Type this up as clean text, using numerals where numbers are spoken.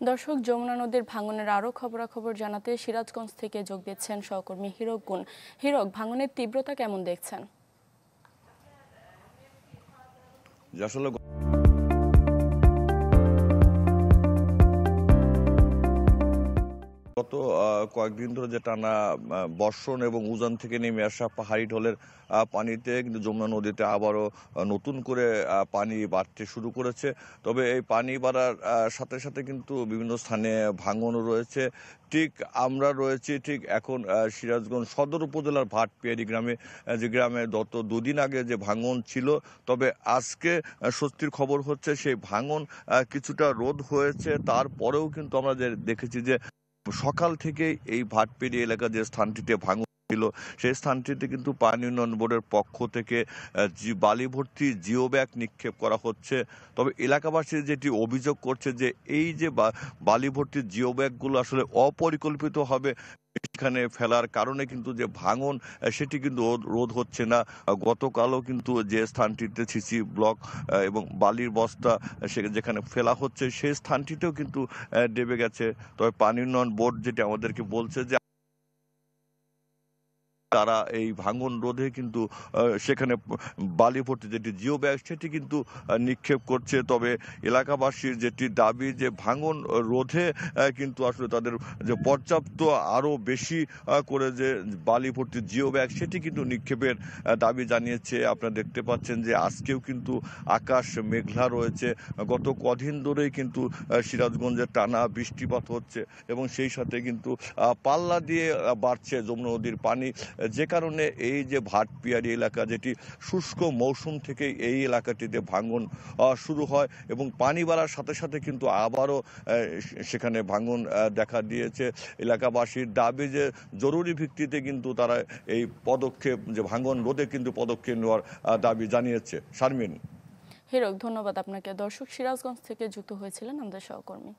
দর্শক, যমুনা নদীর ভাঙনের আরও খবরাখবর জানাতে সিরাজগঞ্জ থেকে যোগ দিচ্ছেন সহকর্মী হীরক গুণ। হীরক, ভাঙনের তীব্রতা কেমন দেখছেন? আসলে গত কয়েকদিন ধরে যে টানা বর্ষণ এবং উজান থেকে নেমে আসা পাহাড়ি ঢলের পানিতে কিন্তু যমুনা নদীতে আবারও নতুন করে পানি বাড়তে শুরু করেছে। তবে এই পানি বাড়ার সাথে সাথে কিন্তু বিভিন্ন স্থানে ভাঙনও রয়েছে। ঠিক আমরা রয়েছি ঠিক এখন সিরাজগঞ্জ সদর উপজেলার ভাটপিয়ারি গ্রামে, যে গ্রামে গত দুদিন আগে যে ভাঙন ছিল, তবে আজকে স্বস্তির খবর হচ্ছে সেই ভাঙন কিছুটা রোধ হয়েছে। তারপরেও কিন্তু আমরা যে দেখেছি যে সকাল থেকে এই ভাটপিড়ি এলাকা যে স্থানটিতে ভাঙন ছিল, সেই স্থানটিতে কিন্তু পানি উন্নয়ন বোর্ডের পক্ষ থেকে বালি ভর্তি জিও ব্যাগ নিক্ষেপ করা হচ্ছে। তবে এলাকাবাসী যেটি অভিযোগ করছে যে এই যে বালি ভর্তি জিও ব্যাগগুলো আসলে অপরিকল্পিতভাবে এখানে ফেলার কারণে কিন্তু যে ভাঙন সেটি কিন্তু রোধ হচ্ছে না। গতকালও কিন্তু যে স্থানটিতে সিসি ব্লক এবং বালির বস্তা যেখানে ফেলা হচ্ছে, সেই স্থানটিতেও কিন্তু ডেবে গেছে। তবে পানি উন্নয়ন বোর্ড যেটি আমাদেরকে বলছে যে তারা এই ভাঙন রোধে কিন্তু সেখানে বালি ভর্তি যেটি জিও ব্যাগ সেটি কিন্তু নিক্ষেপ করছে। তবে এলাকাবাসীর যেটি দাবি যে ভাঙন রোধে কিন্তু আসলে তাদের যে পর্যাপ্ত আরও বেশি করে যে বালি ভর্তি জিও ব্যাগ সেটি কিন্তু নিক্ষেপের দাবি জানিয়েছে। আপনারা দেখতে পাচ্ছেন যে আজকেও কিন্তু আকাশ মেঘলা রয়েছে। গত কদিন ধরেই কিন্তু সিরাজগঞ্জে টানা বৃষ্টিপাত হচ্ছে এবং সেই সাথে কিন্তু পাল্লা দিয়ে বাড়ছে যমুনা নদীর পানি, যে কারণে এই যে ভাটপিয়ারি এলাকা যেটি শুষ্ক মৌসুম থেকেই এই এলাকাটিতে ভাঙন শুরু হয় এবং পানি বাড়ার সাথে সাথে কিন্তু আবারও সেখানে ভাঙন দেখা দিয়েছে। এলাকাবাসীর দাবি যে জরুরি ভিত্তিতে কিন্তু তারা এই পদক্ষেপ, যে ভাঙন রোধে কিন্তু পদক্ষেপ নেওয়ার দাবি জানিয়েছে। শারমিন। হীরক, ধন্যবাদ আপনাকে। দর্শক, সিরাজগঞ্জ থেকে যুক্ত হয়েছিলেন আমাদের সহকর্মী।